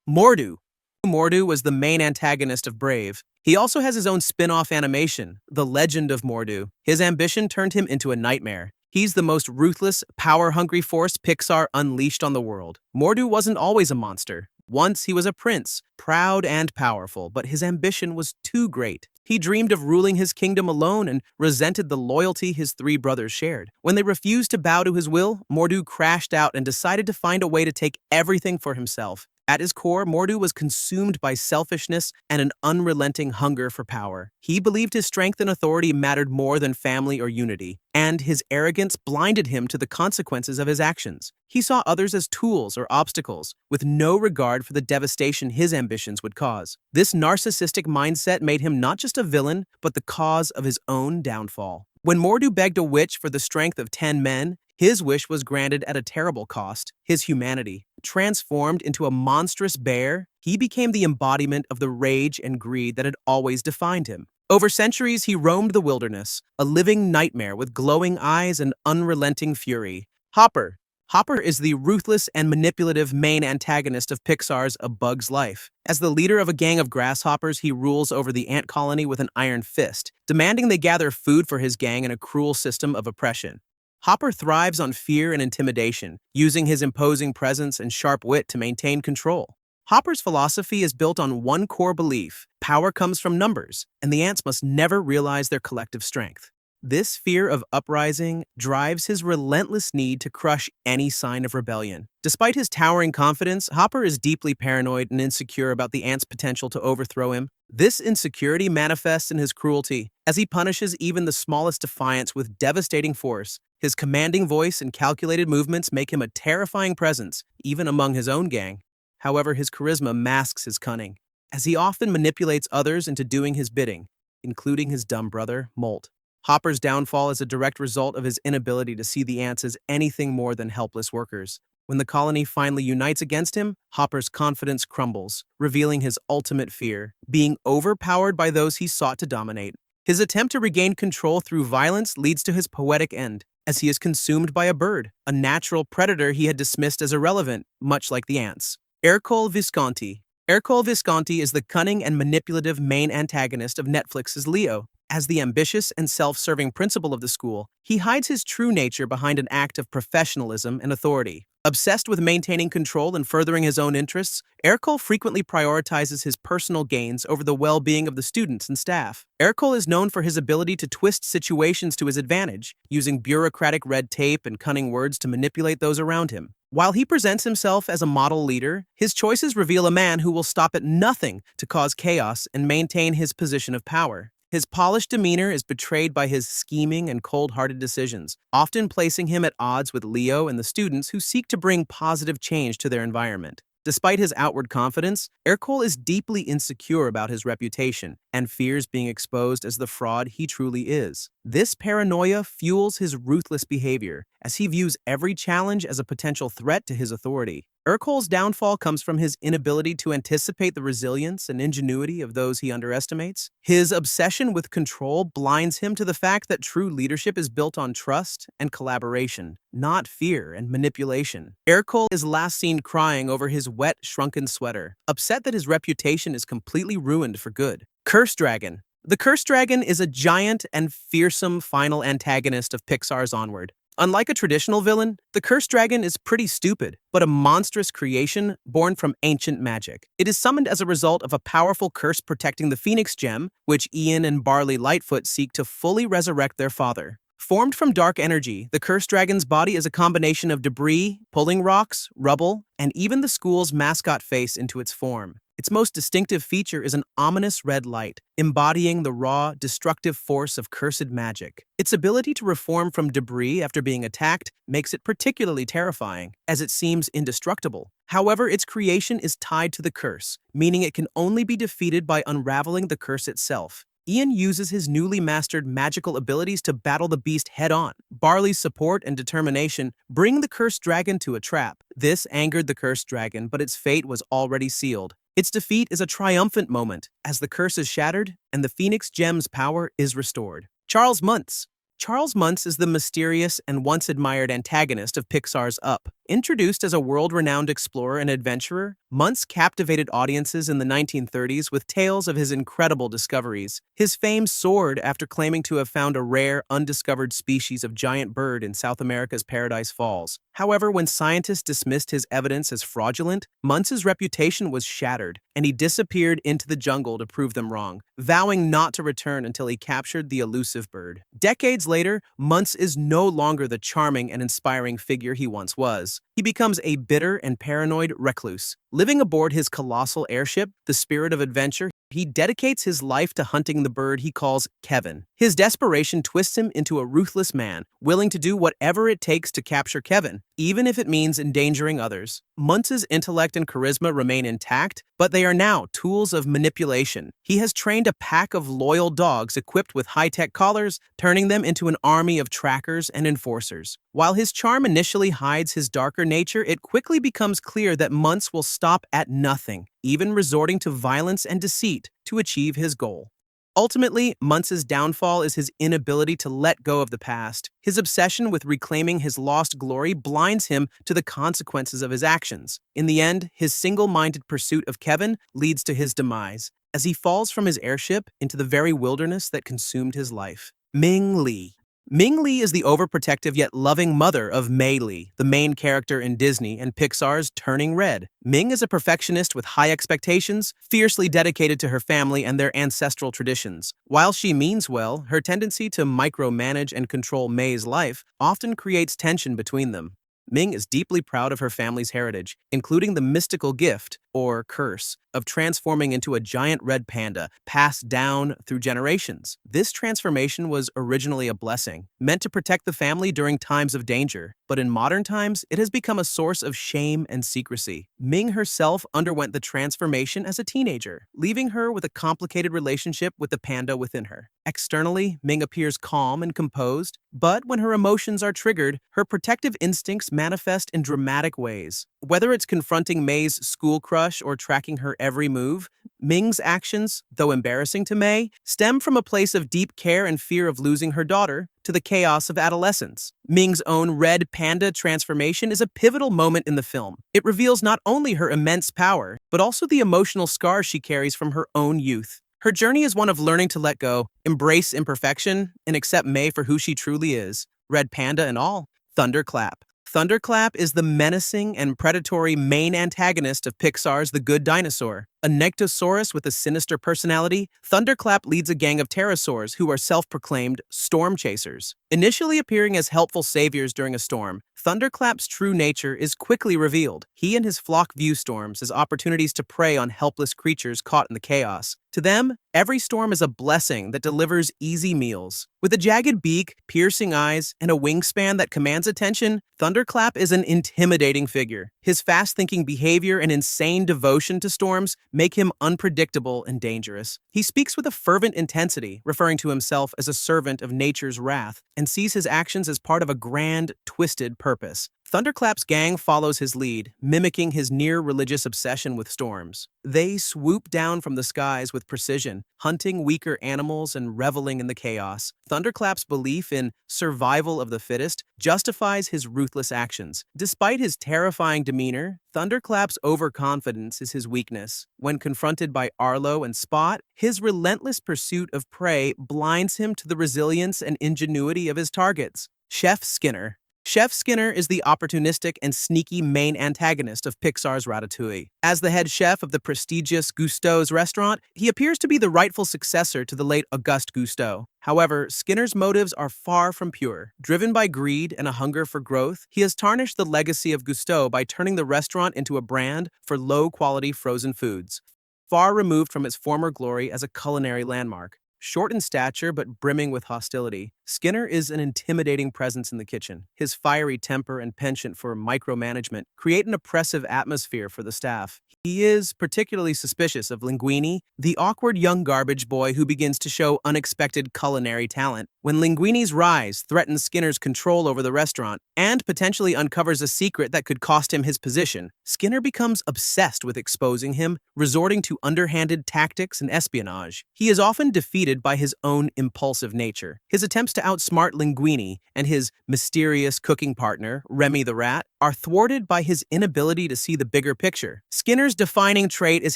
Mor'du. Mor'du was the main antagonist of Brave. He also has his own spin-off animation, The Legend of Mor'du. His ambition turned him into a nightmare. He's the most ruthless, power-hungry force Pixar unleashed on the world. Mor'du wasn't always a monster. Once he was a prince, proud and powerful, but his ambition was too great. He dreamed of ruling his kingdom alone and resented the loyalty his three brothers shared. When they refused to bow to his will, Mor'du crashed out and decided to find a way to take everything for himself. At his core, Mor'du was consumed by selfishness and an unrelenting hunger for power. He believed his strength and authority mattered more than family or unity, and his arrogance blinded him to the consequences of his actions. He saw others as tools or obstacles, with no regard for the devastation his ambitions would cause. This narcissistic mindset made him not just a villain, but the cause of his own downfall. When Mor'du begged a witch for the strength of 10 men, his wish was granted at a terrible cost: his humanity. Transformed into a monstrous bear, he became the embodiment of the rage and greed that had always defined him. Over centuries, he roamed the wilderness, a living nightmare with glowing eyes and unrelenting fury. Hopper. Hopper is the ruthless and manipulative main antagonist of Pixar's A Bug's Life. As the leader of a gang of grasshoppers, he rules over the ant colony with an iron fist, demanding they gather food for his gang in a cruel system of oppression. Hopper thrives on fear and intimidation, using his imposing presence and sharp wit to maintain control. Hopper's philosophy is built on one core belief: power comes from numbers, and the ants must never realize their collective strength. This fear of uprising drives his relentless need to crush any sign of rebellion. Despite his towering confidence, Hopper is deeply paranoid and insecure about the ants' potential to overthrow him. This insecurity manifests in his cruelty, as he punishes even the smallest defiance with devastating force. His commanding voice and calculated movements make him a terrifying presence, even among his own gang. However, his charisma masks his cunning, as he often manipulates others into doing his bidding, including his dumb brother, Molt. Hopper's downfall is a direct result of his inability to see the ants as anything more than helpless workers. When the colony finally unites against him, Hopper's confidence crumbles, revealing his ultimate fear: being overpowered by those he sought to dominate. His attempt to regain control through violence leads to his poetic end, as he is consumed by a bird, a natural predator he had dismissed as irrelevant, much like the ants. Ercol Visconti. Ercol Visconti is the cunning and manipulative main antagonist of Netflix's Leo. As the ambitious and self-serving principal of the school, he hides his true nature behind an act of professionalism and authority. Obsessed with maintaining control and furthering his own interests, Ercol frequently prioritizes his personal gains over the well-being of the students and staff. Ercol is known for his ability to twist situations to his advantage, using bureaucratic red tape and cunning words to manipulate those around him. While he presents himself as a model leader, his choices reveal a man who will stop at nothing to cause chaos and maintain his position of power. His polished demeanor is betrayed by his scheming and cold-hearted decisions, often placing him at odds with Leo and the students who seek to bring positive change to their environment. Despite his outward confidence, Ercol is deeply insecure about his reputation and fears being exposed as the fraud he truly is. This paranoia fuels his ruthless behavior, as he views every challenge as a potential threat to his authority. Ercol's downfall comes from his inability to anticipate the resilience and ingenuity of those he underestimates. His obsession with control blinds him to the fact that true leadership is built on trust and collaboration, not fear and manipulation. Ercol is last seen crying over his wet, shrunken sweater, upset that his reputation is completely ruined for good. Cursed Dragon. The Cursed Dragon is a giant and fearsome final antagonist of Pixar's Onward. Unlike a traditional villain, the Cursed Dragon is pretty stupid, but a monstrous creation born from ancient magic. It is summoned as a result of a powerful curse protecting the Phoenix Gem, which Ian and Barley Lightfoot seek to fully resurrect their father. Formed from dark energy, the Cursed Dragon's body is a combination of debris, pulling rocks, rubble, and even the school's mascot face into its form. Its most distinctive feature is an ominous red light, embodying the raw, destructive force of cursed magic. Its ability to reform from debris after being attacked makes it particularly terrifying, as it seems indestructible. However, its creation is tied to the curse, meaning it can only be defeated by unraveling the curse itself. Ian uses his newly mastered magical abilities to battle the beast head-on. Barley's support and determination bring the Cursed Dragon to a trap. This angered the Cursed Dragon, but its fate was already sealed. Its defeat is a triumphant moment, as the curse is shattered and the Phoenix Gem's power is restored. Charles Muntz. Charles Muntz is the mysterious and once-admired antagonist of Pixar's Up. Introduced as a world-renowned explorer and adventurer, Muntz captivated audiences in the 1930s with tales of his incredible discoveries. His fame soared after claiming to have found a rare, undiscovered species of giant bird in South America's Paradise Falls. However, when scientists dismissed his evidence as fraudulent, Muntz's reputation was shattered, and he disappeared into the jungle to prove them wrong, vowing not to return until he captured the elusive bird. Decades later, Muntz is no longer the charming and inspiring figure he once was. He becomes a bitter and paranoid recluse. Living aboard his colossal airship, the Spirit of Adventure, he dedicates his life to hunting the bird he calls Kevin. His desperation twists him into a ruthless man, willing to do whatever it takes to capture Kevin, even if it means endangering others. Muntz's intellect and charisma remain intact, but they are now tools of manipulation. He has trained a pack of loyal dogs equipped with high-tech collars, turning them into an army of trackers and enforcers. While his charm initially hides his darker nature, it quickly becomes clear that Muntz will stop at nothing, even resorting to violence and deceit to achieve his goal. Ultimately, Muntz's downfall is his inability to let go of the past. His obsession with reclaiming his lost glory blinds him to the consequences of his actions. In the end, his single-minded pursuit of Kevin leads to his demise, as he falls from his airship into the very wilderness that consumed his life. Ming Lee. Ming Lee is the overprotective yet loving mother of Mei Lee, the main character in Disney and Pixar's Turning Red. Ming is a perfectionist with high expectations, fiercely dedicated to her family and their ancestral traditions. While she means well, her tendency to micromanage and control Mei's life often creates tension between them. Ming is deeply proud of her family's heritage, including the mystical gift, or curse, of transforming into a giant red panda, passed down through generations. This transformation was originally a blessing, meant to protect the family during times of danger, but in modern times, it has become a source of shame and secrecy. Ming herself underwent the transformation as a teenager, leaving her with a complicated relationship with the panda within her. Externally, Ming appears calm and composed, but when her emotions are triggered, her protective instincts manifest in dramatic ways. Whether it's confronting Mei's school crush or tracking her every move, Ming's actions, though embarrassing to Mei, stem from a place of deep care and fear of losing her daughter to the chaos of adolescence. Ming's own red panda transformation is a pivotal moment in the film. It reveals not only her immense power, but also the emotional scars she carries from her own youth. Her journey is one of learning to let go, embrace imperfection, and accept Mei for who she truly is, red panda and all. ThunderClap. ThunderClap is the menacing and predatory main antagonist of Pixar's The Good Dinosaur. A Nyctosaurus with a sinister personality, ThunderClap leads a gang of pterosaurs who are self-proclaimed storm chasers. Initially appearing as helpful saviors during a storm, ThunderClap's true nature is quickly revealed. He and his flock view storms as opportunities to prey on helpless creatures caught in the chaos. To them, every storm is a blessing that delivers easy meals. With a jagged beak, piercing eyes, and a wingspan that commands attention, ThunderClap is an intimidating figure. His fast-thinking behavior and insane devotion to storms make him unpredictable and dangerous. He speaks with a fervent intensity, referring to himself as a servant of nature's wrath, and sees his actions as part of a grand, twisted purpose. ThunderClap's gang follows his lead, mimicking his near-religious obsession with storms. They swoop down from the skies with precision, hunting weaker animals and reveling in the chaos. ThunderClap's belief in survival of the fittest justifies his ruthless actions. Despite his terrifying demeanor, ThunderClap's overconfidence is his weakness. When confronted by Arlo and Spot, his relentless pursuit of prey blinds him to the resilience and ingenuity of his targets. Chef Skinner. Chef Skinner is the opportunistic and sneaky main antagonist of Pixar's Ratatouille. As the head chef of the prestigious Gusteau's restaurant, he appears to be the rightful successor to the late Auguste Gusteau. However, Skinner's motives are far from pure. Driven by greed and a hunger for growth, he has tarnished the legacy of Gusteau by turning the restaurant into a brand for low-quality frozen foods, far removed from its former glory as a culinary landmark. Short in stature but brimming with hostility, Skinner is an intimidating presence in the kitchen. His fiery temper and penchant for micromanagement create an oppressive atmosphere for the staff. He is particularly suspicious of Linguini, the awkward young garbage boy who begins to show unexpected culinary talent. When Linguini's rise threatens Skinner's control over the restaurant and potentially uncovers a secret that could cost him his position, Skinner becomes obsessed with exposing him, resorting to underhanded tactics and espionage. He is often defeated by his own impulsive nature. His attempts to outsmart Linguini and his mysterious cooking partner, Remy the Rat, are thwarted by his inability to see the bigger picture. Skinner's defining trait is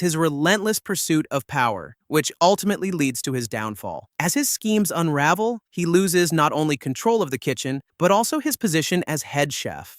his relentless pursuit of power, which ultimately leads to his downfall. As his schemes unravel, he loses not only control of the kitchen, but also his position as head chef.